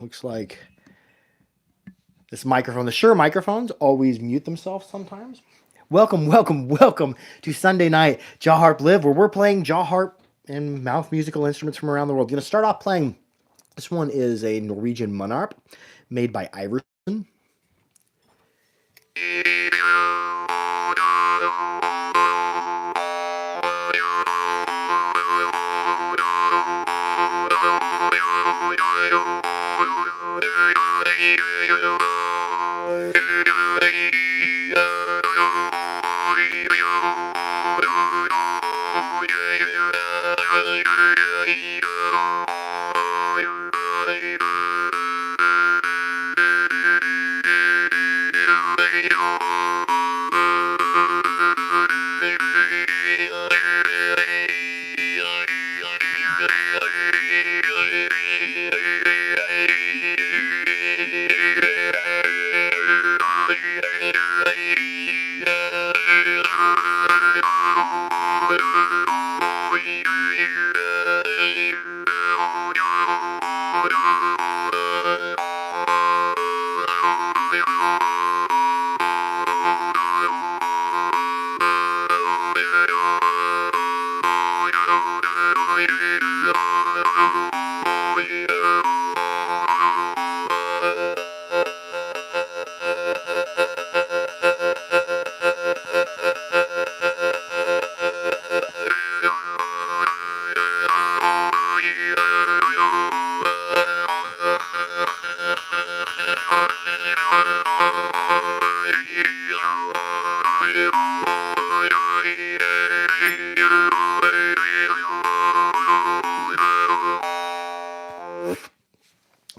Looks like this microphone, the Shure microphones, always mute themselves sometimes. Welcome, welcome, welcome to Sunday night Jaw Harp Live, where we're playing jaw harp and mouth musical instruments from around the world. Going to start off playing. This one is a Norwegian munharp made by Iverson.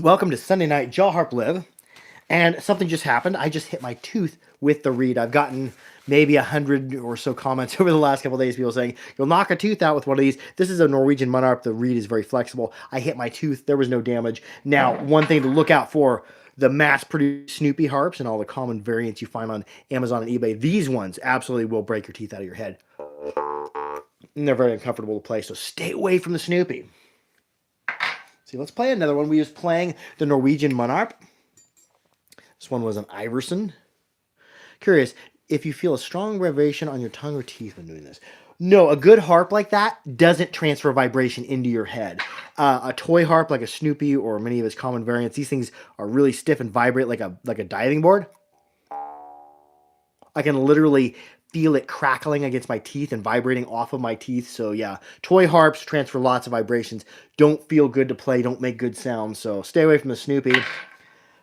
Welcome to Sunday Night Jaw Harp Live. And something just happened. I just hit my tooth with the reed. I've gotten maybe 100 or so comments over the last couple of days. People saying, you'll knock a tooth out with one of these. This is a Norwegian munharp. The reed is very flexible. I hit my tooth. There was no damage. Now, one thing to look out for, the mass-produced Snoopy harps and all the common variants you find on Amazon and eBay, these ones absolutely will break your teeth out of your head. And they're very uncomfortable to play, so stay away from the Snoopy. See, let's play another one. We was playing the Norwegian munharp. This one was an Iverson. Curious, if you feel a strong vibration on your tongue or teeth when doing this. No, a good harp like that doesn't transfer vibration into your head. A toy harp like a Snoopy or many of its common variants, these things are really stiff and vibrate like a diving board. I can literally feel it crackling against my teeth and vibrating off of my teeth. So yeah, toy harps transfer lots of vibrations. Don't feel good to play, don't make good sounds. So stay away from the Snoopy.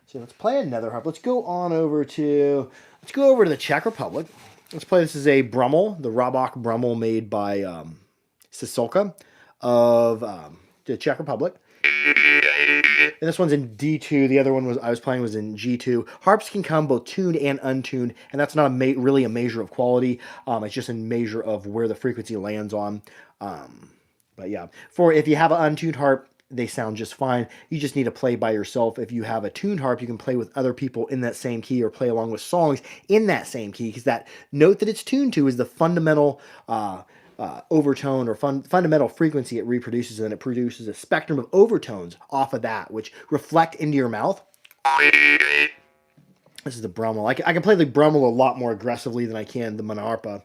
So let's play another harp. Let's go over to the Czech Republic. Let's play, this is a Brummel, the Robach Brummel made by Sisolka of the Czech Republic. And this one's in D2. The other one I was playing was in G2. Harps can come both tuned and untuned, and that's not really a measure of quality. It's just a measure of where the frequency lands on. But yeah, if you have an untuned harp, they sound just fine. You just need to play by yourself. If you have a tuned harp, you can play with other people in that same key or play along with songs in that same key, because that note that it's tuned to is the fundamental overtone or fundamental frequency it reproduces, and then it produces a spectrum of overtones off of that, which reflect into your mouth. This is the Brummel. I can play the Brummel a lot more aggressively than I can the Munharpa.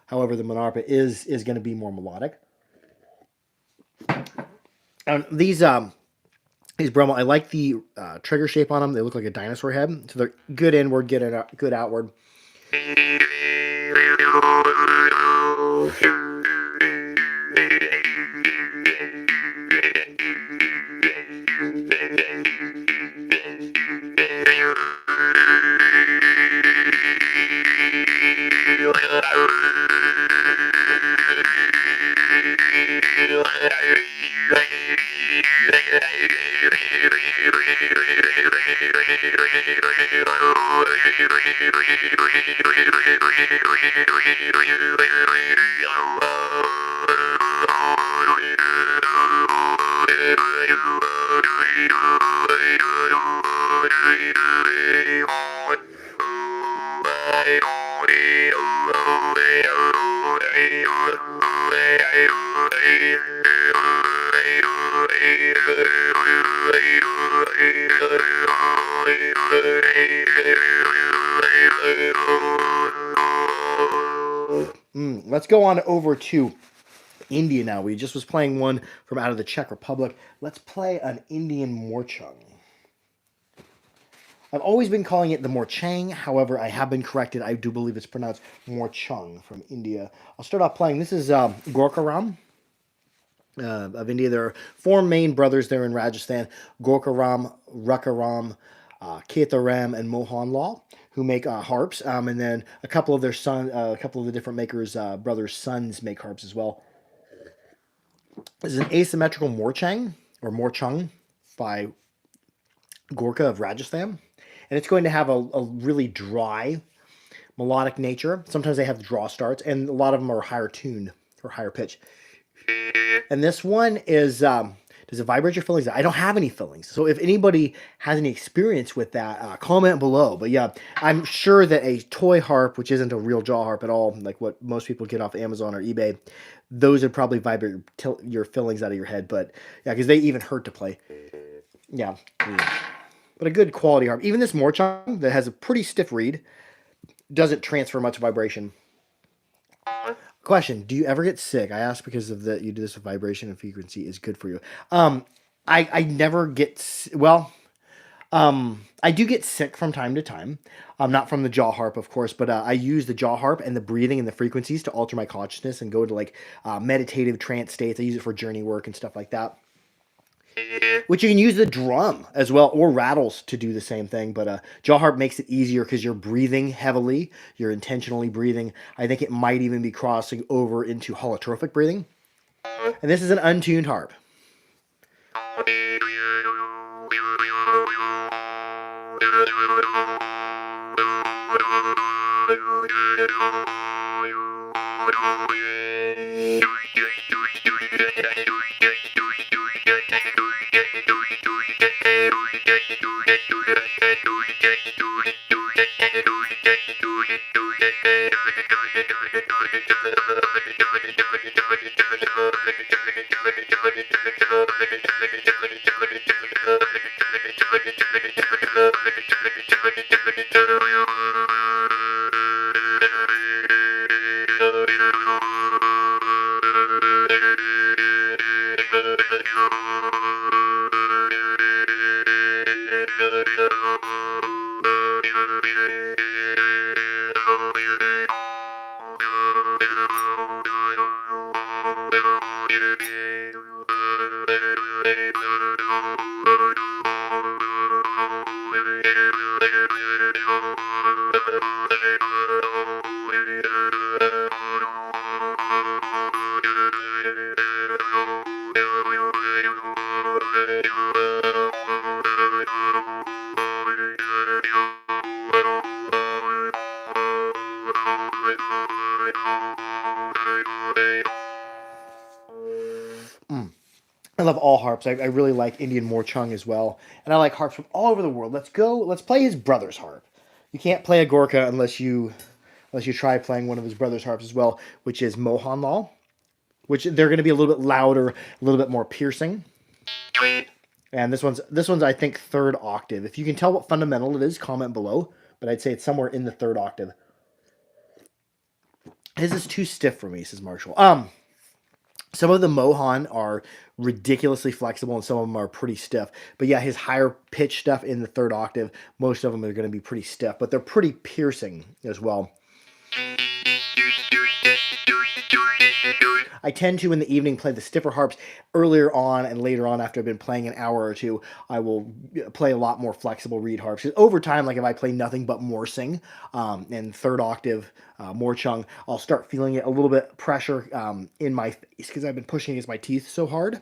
However, the Munharpa is going to be more melodic. These Brummel, I like the trigger shape on them. They look like a dinosaur head, so they're good inward, good outward. Let's go on over to India now. We just was playing one from out of the Czech Republic. Let's play an Indian Morchung. I've always been calling it the Morchang. However, I have been corrected. I do believe it's pronounced Morchung from India. I'll start off playing. This is Gorkaram of India. There are four main brothers there in Rajasthan: Gorkaram, Rakaram, Ketaram, and Mohanlal, who make harps. And then a couple of their a couple of the different makers, brothers' sons, make harps as well. This is an asymmetrical Morchang or Morchung by Gorka of Rajasthan. And it's going to have a really dry melodic nature. Sometimes they have draw starts, and a lot of them are higher tuned or higher pitch. And this one is, does it vibrate your fillings? I don't have any fillings. So if anybody has any experience with that, comment below. But yeah, I'm sure that a toy harp, which isn't a real jaw harp at all, like what most people get off Amazon or eBay, those would probably vibrate your fillings out of your head. But yeah, because they even hurt to play. Yeah. But a good quality harp. Even this Morchung that has a pretty stiff reed doesn't transfer much vibration. Question: do you ever get sick? I ask because of that you do this with vibration and frequency is good for you. I never get well. I do get sick from time to time. Not from the jaw harp, of course, but I use the jaw harp and the breathing and the frequencies to alter my consciousness and go to like meditative trance states. I use it for journey work and stuff like that. Which you can use the drum as well, or rattles to do the same thing. But jaw harp makes it easier because you're breathing heavily. You're intentionally breathing. I think it might even be crossing over into holotrophic breathing. And this is an untuned harp. I love all harps. I really like Indian Morchung as well. And I like harps from all over the world. Let's play his brother's harp. You can't play a Gorka unless you try playing one of his brother's harps as well, which is Mohanlal. Which they're going to be a little bit louder, a little bit more piercing. And this one's I think third octave. If you can tell what fundamental it is, comment below. But I'd say it's somewhere in the third octave. His is too stiff for me, says Marshall. Some of the Mohan are ridiculously flexible and some of them are pretty stiff. But yeah, his higher pitch stuff in the third octave, most of them are going to be pretty stiff, but they're pretty piercing as well. I tend to, in the evening, play the stiffer harps earlier on and later on after I've been playing an hour or two. I will play a lot more flexible reed harps. Over time, like if I play nothing but Morsing and third octave Morchung, I'll start feeling it a little bit pressure in my face because I've been pushing against my teeth so hard.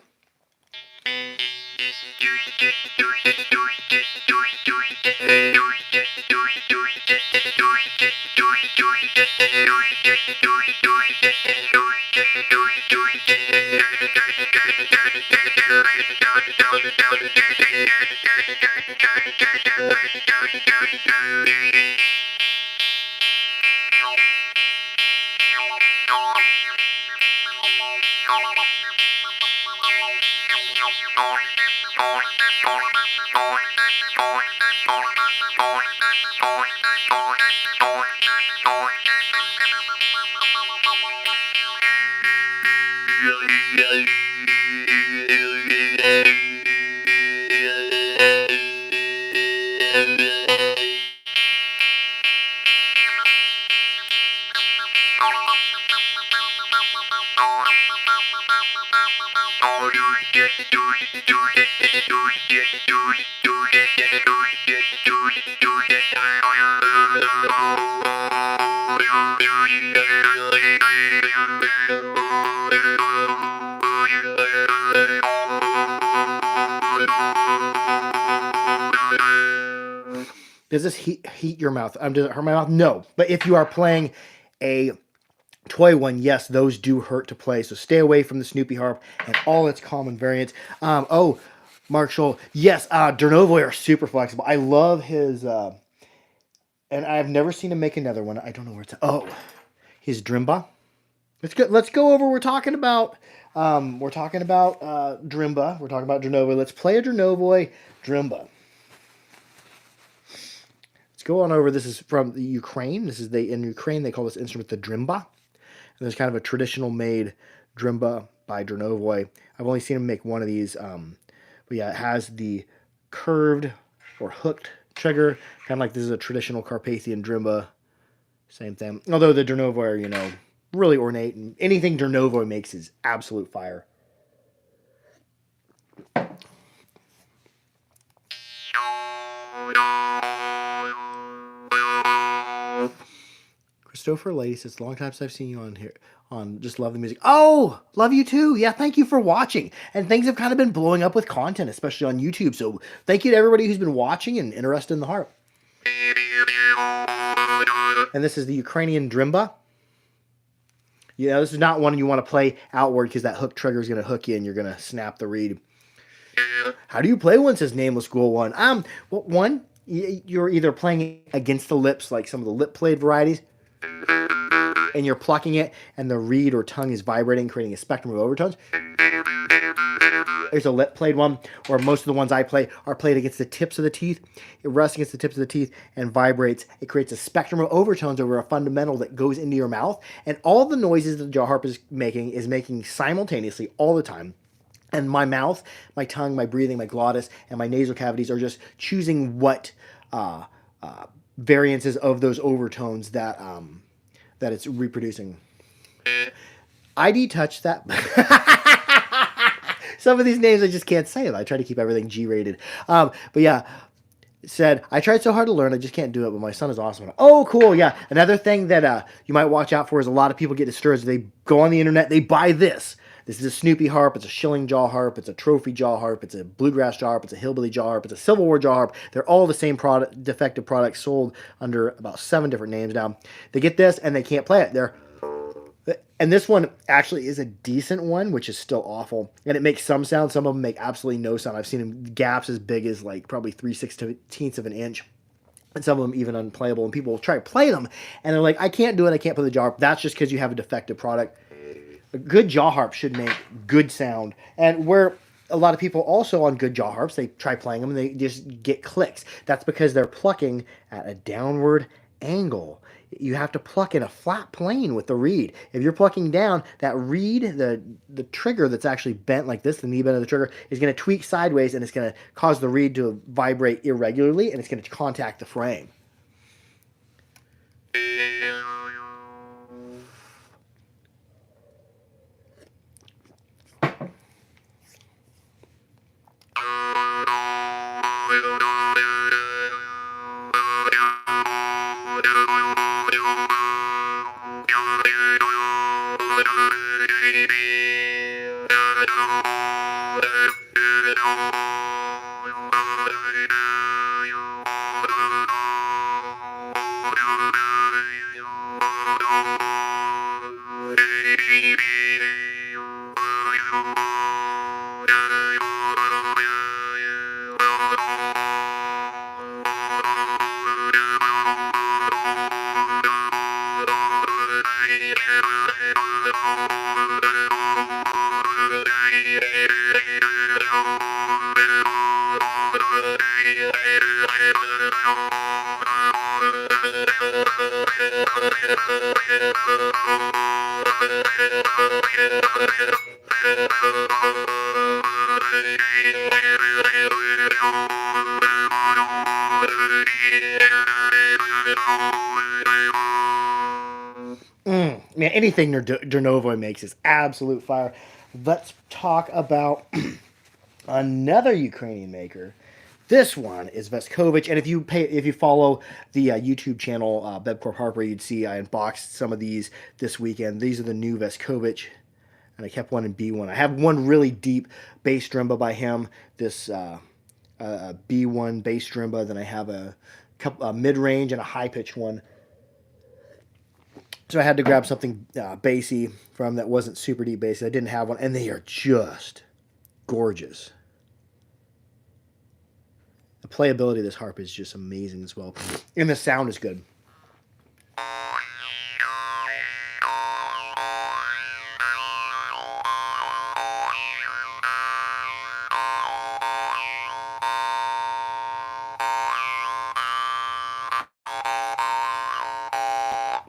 Does this heat your mouth? Does it hurt my mouth? No. But if you are playing a toy one, yes, those do hurt to play. So stay away from the Snoopy harp and all its common variants. Oh, Mark Scholl, yes, Dernovoy are super flexible. I love his, and I've never seen him make another one. I don't know where it's at. Oh, his Drimba. Let's go over. We're talking about Drimba. We're talking about Dernovoy. Let's play a Dernovoy Drimba. Let's go on over. This is from the Ukraine. In Ukraine they call this instrument the Drimba. And there's kind of a traditional made Drimba by Dernovoy. I've only seen him make one of these. But yeah, it has the curved or hooked trigger, kind of like this is a traditional Carpathian Drimba. Same thing. Although the Dernovoy are, really ornate, and anything Dernovoy makes is absolute fire. Christopher Lady says, long time since I've seen you on here. Just love the music. Oh, love you too. Yeah, thank you for watching. And things have kind of been blowing up with content, especially on YouTube. So thank you to everybody who's been watching and interested in the harp. And this is the Ukrainian Drimba. Yeah, this is not one you want to play outward because that hook trigger is going to hook you and you're going to snap the reed. How do you play one, says Nameless Ghoul 1? Well, one, you're either playing against the lips, like some of the lip played varieties, and you're plucking it, and the reed or tongue is vibrating, creating a spectrum of overtones. There's a lip played one, or most of the ones I play are played against the tips of the teeth. It rests against the tips of the teeth and vibrates. It creates a spectrum of overtones over a fundamental that goes into your mouth, and all the noises that the jaw harp is making simultaneously all the time. And my mouth, my tongue, my breathing, my glottis, and my nasal cavities are just choosing what variances of those overtones that it's reproducing. ID touched that. Some of these names I just can't say them. I try to keep everything G-rated. But yeah, said, I tried so hard to learn, I just can't do it, but my son is awesome. Oh, cool, yeah. Another thing that you might watch out for is a lot of people get discouraged. They go on the internet, they buy this. This is a Snoopy harp, it's a shilling jaw harp, it's a trophy jaw harp, it's a bluegrass jaw harp, it's a hillbilly jaw harp, it's a Civil War jaw harp. They're all the same product, defective products sold under about 7 different names now. They get this and they can't play it. And this one actually is a decent one, which is still awful. And it makes some sound. Some of them make absolutely no sound. I've seen them gaps as big as like probably 3/16 of an inch. And some of them even unplayable. And people will try to play them. And they're like, I can't do it. I can't play the jaw harp. That's just because you have a defective product. A good jaw harp should make good sound. And where a lot of people also on good jaw harps, they try playing them and they just get clicks. That's because they're plucking at a downward angle. You have to pluck in a flat plane with the reed. If you're plucking down, that reed, the trigger that's actually bent like this, the knee bend of the trigger, is going to tweak sideways and it's going to cause the reed to vibrate irregularly and it's going to contact the frame. Man, anything Dernovo makes is absolute fire. Let's talk about another Ukrainian maker. This one is Veskovich, and if you follow the YouTube channel Bebcorp Harper, you'd see I unboxed some of these this weekend. These are the new Veskovich, and I kept one in B1. I have one really deep bass drimba by him. This B1 bass drimba. Then I have a mid range and a high pitch one. So I had to grab something bassy from that wasn't super deep bassy. I didn't have one, and they are just gorgeous. The playability of this harp is just amazing as well, and the sound is good.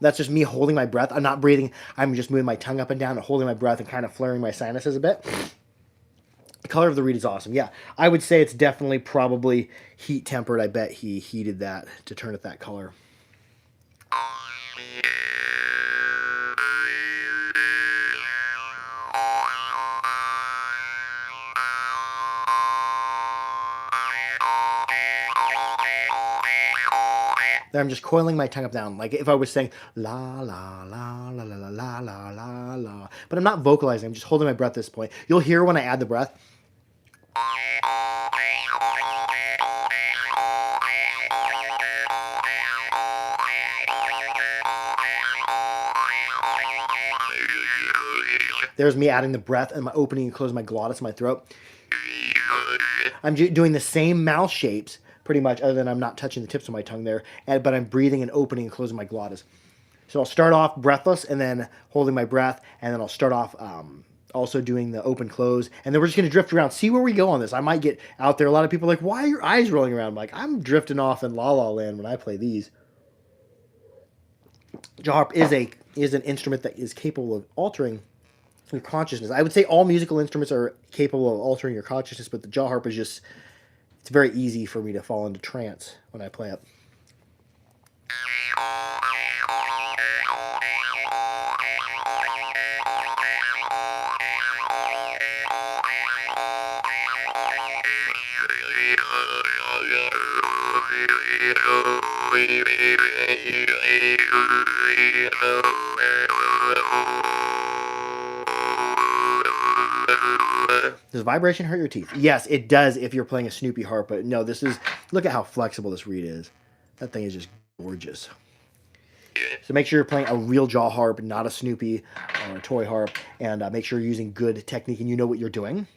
That's just me holding my breath. I'm not breathing. I'm just moving my tongue up and down and holding my breath and kind of flaring my sinuses a bit. The color of the reed is awesome. Yeah, I would say it's definitely probably heat tempered. I bet he heated that to turn it that color. Then I'm just coiling my tongue up down, like if I was saying la la la la la la la la la la. But I'm not vocalizing. I'm just holding my breath at this point. You'll hear when I add the breath. There's me adding the breath and my opening and closing my glottis in my throat. I'm doing the same mouth shapes pretty much, other than I'm not touching the tips of my tongue there, but I'm breathing and opening and closing my glottis. So I'll start off breathless and then holding my breath, and then I'll start off also doing the open close, and then we're just going to drift around, see where we go on this. I might get out there. A lot of people are like, why are your eyes rolling around? I'm like, I'm drifting off in La La Land when I play these. Jaw harp is an instrument that is capable of altering your consciousness. I would say all musical instruments are capable of altering your consciousness, but the jaw harp is just, it's very easy for me to fall into trance when I play it. Does vibration hurt your teeth? Yes, it does if you're playing a Snoopy harp, but no, this is, look at how flexible this reed is. That thing is just gorgeous. So make sure you're playing a real jaw harp, not a Snoopy or a toy harp, and make sure you're using good technique and you know what you're doing.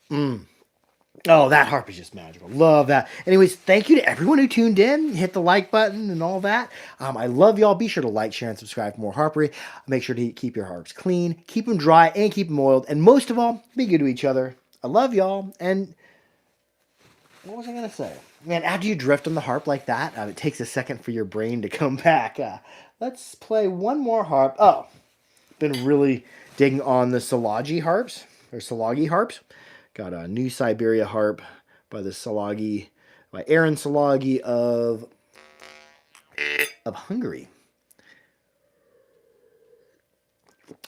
Mm. Oh, that harp is just magical. Love that. Anyways, thank you to everyone who tuned in. Hit the like button and all that. I love y'all. Be sure to like, share, and subscribe for more harpery. Make sure to keep your harps clean, keep them dry, and keep them oiled. And most of all, be good to each other. I love y'all. And what was I going to say? Man, after you drift on the harp like that, it takes a second for your brain to come back. Let's play one more harp. Oh, been really digging on the Salagi harps. Got a New Siberia harp by Aaron Salagi of Hungary.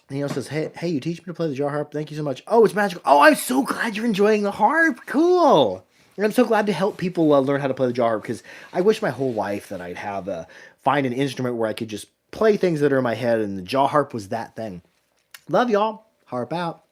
And he also says, hey, you teach me to play the jar harp. Thank you so much. Oh, it's magical. Oh, I'm so glad you're enjoying the harp. Cool. And I'm so glad to help people learn how to play the jar harp, because I wish my whole life that I'd have find an instrument where I could just play things that are in my head, and the jaw harp was that thing. Love y'all. Harp out.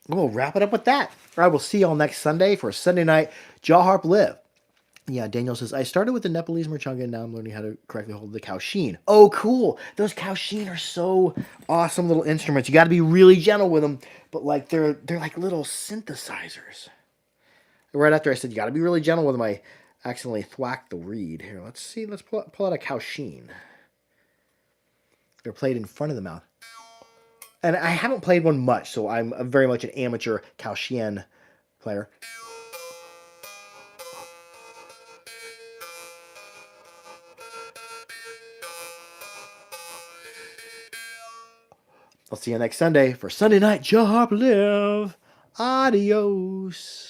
We'll wrap it up with that. All right, we'll see y'all next Sunday for Sunday night Jaw Harp Live. Yeah, Daniel says, I started with the Nepalese Merchunga, and now I'm learning how to correctly hold the Kaushin. Oh, cool. Those Kaushin are so awesome little instruments. You got to be really gentle with them, but like they're like little synthesizers. Right after I said you got to be really gentle with them, I accidentally thwacked the reed. Here, let's see. Let's pull out a Kaushin. They're played in front of the mouth. And I haven't played one much, so I'm very much an amateur Kaushin player. I'll see you next Sunday for Sunday Night Jaw Harp Live. Adios.